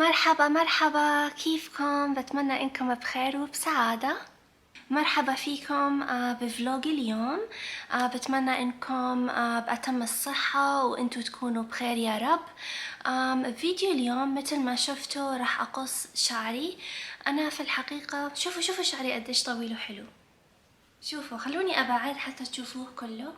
مرحبا مرحبا، كيفكم؟ بتمنى انكم بخير وبسعادة. مرحبا فيكم بفلوج اليوم. بتمنى انكم بأتم الصحة وانتو تكونوا بخير يا رب. فيديو اليوم مثل ما شفتوا راح اقص شعري. انا في الحقيقة شوفوا شعري قديش طويل وحلو. شوفوا، خلوني ابعد حتى تشوفوه كله.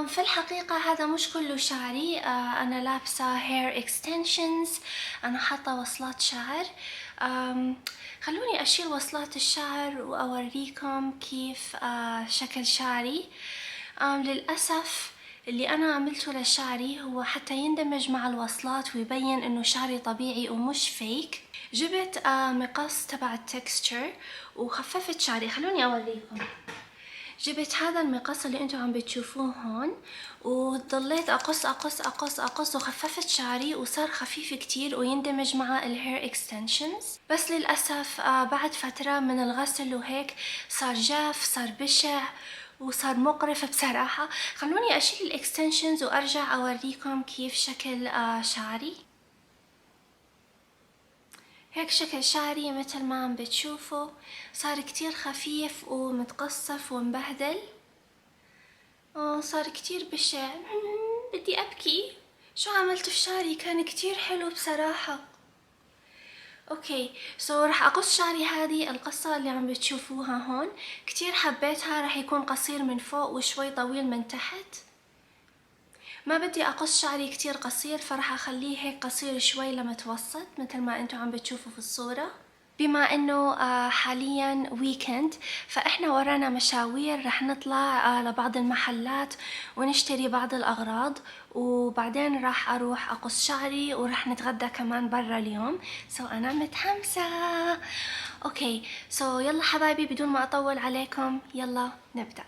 في الحقيقة هذا مش كله شعري. أنا لابسة hair extensions. أنا حاطة وصلات شعر. خلوني أشيل وصلات الشعر وأوريكم كيف شكل شعري. للأسف اللي أنا عملته لشعري هو حتى يندمج مع الوصلات ويبين إنه شعري طبيعي ومش فيك. جبت مقص تبع التكستشر وخففت شعري. خلوني أوريكم. جبت هذا المقص اللي انتوا عم بتشوفوه هون، وضليت اقص اقص اقص اقص وخففت شعري وصار خفيف كتير ويندمج مع الهير اكستنشنز. بس للأسف بعد فترة من الغسل وهيك صار جاف، صار بشع وصار مقرف بصراحة. خلوني اشيل الاكستنشنز وارجع اوريكم كيف شكل شعري. هيك شكل شعري مثل ما عم بتشوفوا، صار كتير خفيف ومتقصف ومبهدل. صار كتير بشع. بدي ابكي. شو عملت في شعري؟ كان كتير حلو بصراحة. اوكي، راح اقص شعري. هذه القصة اللي عم بتشوفوها هون كتير حبيتها. راح يكون قصير من فوق وشوي طويل من تحت. ما بدي اقص شعري كتير قصير، فراح اخليه هيك قصير شوي لمتوسط مثل ما انتو عم بتشوفوا في الصورة. بما انه حاليا ويكند، فاحنا ورانا مشاوير. رح نطلع لبعض المحلات ونشتري بعض الاغراض، وبعدين راح اروح اقص شعري ورح نتغدى كمان برا اليوم. انا متحمسة. اوكي، يلا حبايبي، بدون ما اطول عليكم يلا نبدأ.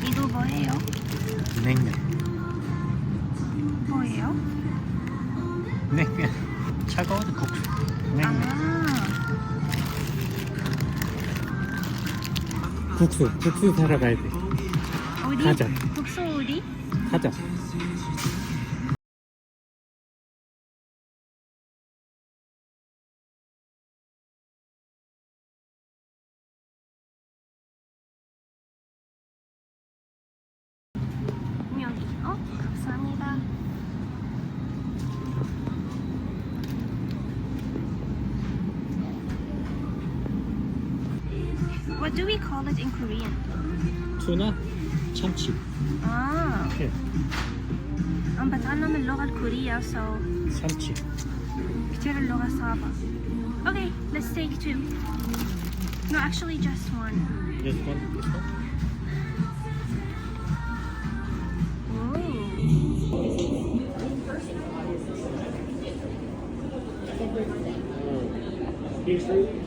이거 뭐예요? 냉면. 뭐예요? 냉면. 차가운 국수. 냉면. 국수 사러 가야 돼. 어디? 가자. 국수 어디? 가자. 여기. 감사합니다. What do we call it in Korean? 투나 참치. Okay. عم بتعلم اللغة الكورية 참치. كتير اللغة صعبة. Okay, let's take two. No, actually just one. This one.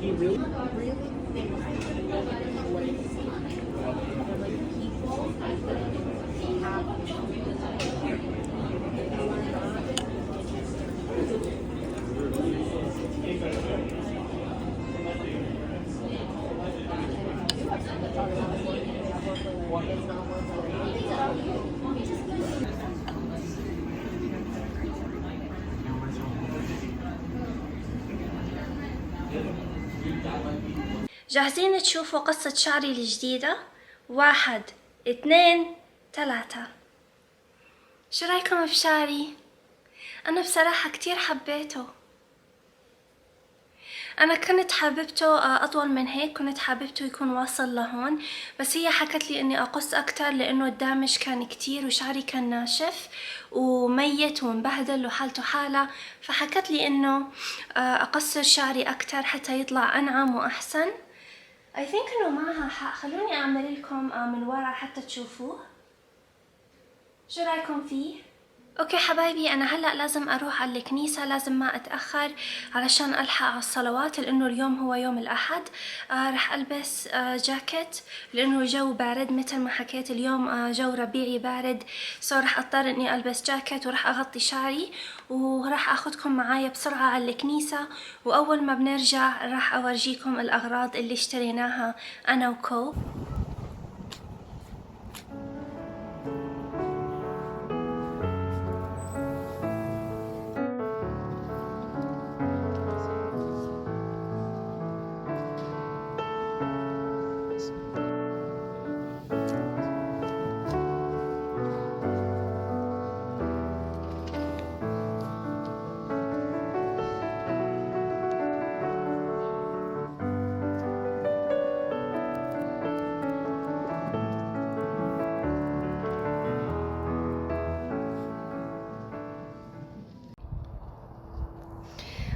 He really? جاهزين تشوفوا قصة شعري الجديدة؟ 1 2 3. شو رايكم بشعري؟ أنا بصراحة كتير حبيته. أنا كنت حاببته أطول من هيك، كنت حاببته يكون واصل لهون، بس هي حكت لي إني أقص أكتر لأنه الدامج كان كتير وشعري كان ناشف وميت ومبهدل وحالته حالة، فحكت لي إنه أقصر شعري أكتر حتى يطلع أنعم وأحسن. I think إنه معها حق. خلوني أعمل لكم من ورا حتى تشوفوه. شو رأيكم فيه؟ اوكي حبايبي، انا هلأ لازم اروح على الكنيسة، لازم ما اتأخر علشان الحق على الصلوات لانه اليوم هو يوم الاحد. رح البس جاكيت لانه الجو بارد مثل ما حكيت، اليوم جو ربيعي بارد، رح اضطر اني البس جاكيت ورح اغطي شعري ورح اخدكم معايا بسرعة على الكنيسة. واول ما بنرجع رح اورجيكم الاغراض اللي اشتريناها انا وكو.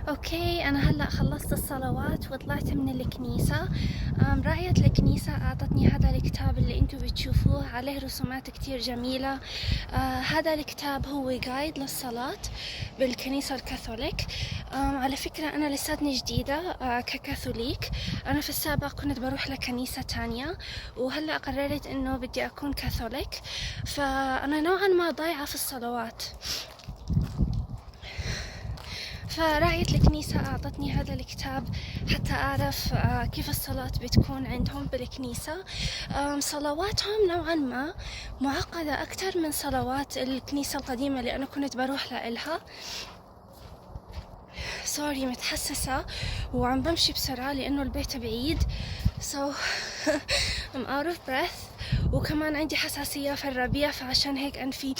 اوكي انا هلا خلصت الصلوات وطلعت من الكنيسة. راعية الكنيسة اعطتني هذا الكتاب اللي انتو بتشوفوه، عليه رسومات كتير جميلة. هذا الكتاب هو جايد للصلاة بالكنيسة الكاثوليك. على فكرة انا لساتني جديدة ككاثوليك، انا في السابق كنت بروح لكنيسة تانية وهلا قررت انه بدي اكون كاثوليك، فانا نوعا ما ضايعة في الصلوات. فراعية الكنيسة أعطتني هذا الكتاب حتى أعرف كيف الصلاة بتكون عندهم بالكنيسة. صلواتهم نوعا ما معقدة أكتر من صلوات الكنيسة القديمة اللي أنا كنت بروح لإلها. سوري متحسسة وعم بمشي بسرعة لأنه البيت بعيد، I'm out of breath، وكمان عندي حساسية في الربيع فعشان هيك أنفي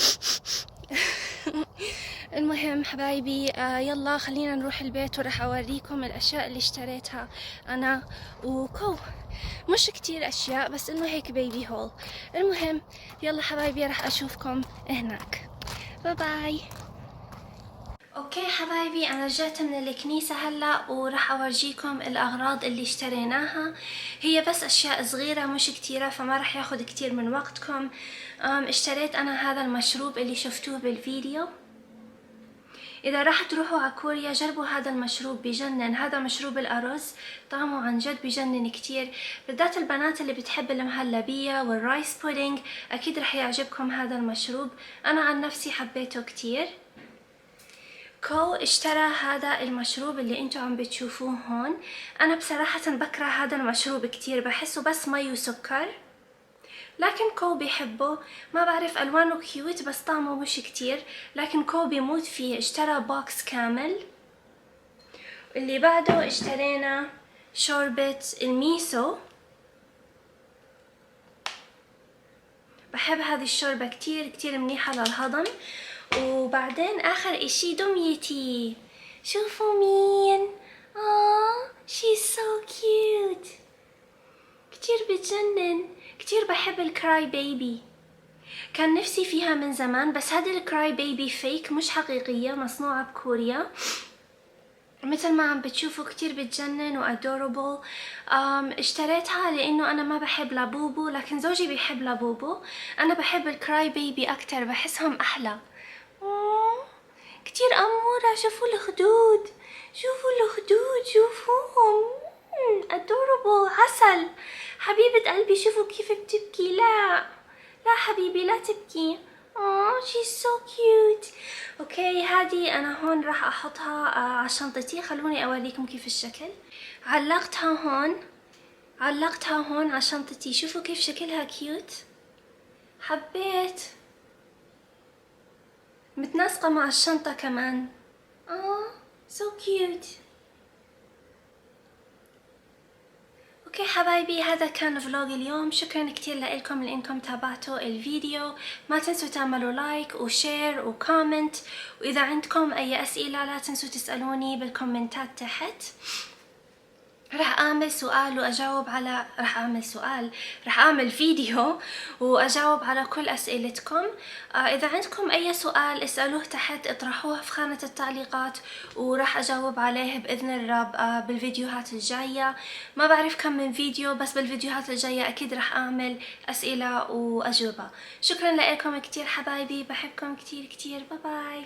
المهم حبايبي، يلا خلينا نروح البيت ورح أوريكم الأشياء اللي اشتريتها أنا وكو. مش كتير أشياء بس إنه هيك بيبي هول. المهم يلا حبايبي رح أشوفكم هناك. باي باي. اوكي حبايبي، انا رجعت من الكنيسة هلا ورح اورجيكم الاغراض اللي اشتريناها. هي بس اشياء صغيرة مش كتيرة فما رح ياخد كتير من وقتكم. اشتريت انا هذا المشروب اللي شفتوه بالفيديو. اذا راح تروحوا على كوريا جربوا هذا المشروب، بجنن. هذا مشروب الارز، طعمه عن جد بجنن كتير، بالذات البنات اللي بتحب المهلبية والرايس بودينج اكيد رح يعجبكم هذا المشروب. انا عن نفسي حبيته كتير. كو اشترى هذا المشروب اللي انتو عم بتشوفوه هون. انا بصراحة بكره هذا المشروب كتير، بحسه بس مي وسكر، لكن كو بيحبه. ما بعرف الوانه كيوت بس طعمه مش كتير، لكن كو بيموت فيه. اشترى بوكس كامل. اللي بعده اشترينا شوربة الميسو. بحب هذه الشوربة كتير كتير منيحة للهضم. وبعدين اخر اشي دميتي، شوفوا مين. she's so cute، كتير بتجنن. كتير بحب الكراي بيبي، كان نفسي فيها من زمان، بس هذه الكراي بيبي فيك مش حقيقية، مصنوعة بكوريا مثل ما عم بتشوفوا. كتير بتجنن وادورابل. اشتريتها لانه انا ما بحب لابوبو، لكن زوجي بيحب لابوبو. انا بحب الكراي بيبي اكتر، بحسهم احلى. كتير امورة. شوفوا الخدود، شوفوا الخدود، شوفوهم adorable، عسل. حبيبة قلبي شوفوا كيف بتبكي. لا لا حبيبي لا تبكي. she's so cute. اوكي هذه انا هون راح احطها على شنطتي. خلوني اوريكم كيف الشكل. علقتها هون على شنطتي. شوفوا كيف شكلها كيوت، حبيت. متناسقة مع الشنطة كمان. so cute. اوكي حبايبي، هذا كان فلوج اليوم. شكرا كتير لكم لانكم تابعتوا الفيديو. ما تنسوا تعملوا لايك وشير وكومنت، واذا عندكم اي اسئلة لا تنسوا تسألوني بالكومنتات تحت. راح اعمل سؤال واجاوب على راح اعمل فيديو واجاوب على كل اسئلتكم. اذا عندكم اي سؤال اسألوه تحت، اطرحوه في خانة التعليقات وراح اجاوب عليه باذن الرب بالفيديوهات الجاية. ما بعرف كم من فيديو، بس بالفيديوهات الجاية اكيد راح اعمل اسئلة واجوبة. شكرا لكم كتير حبايبي، بحبكم كتير كتير. باي باي.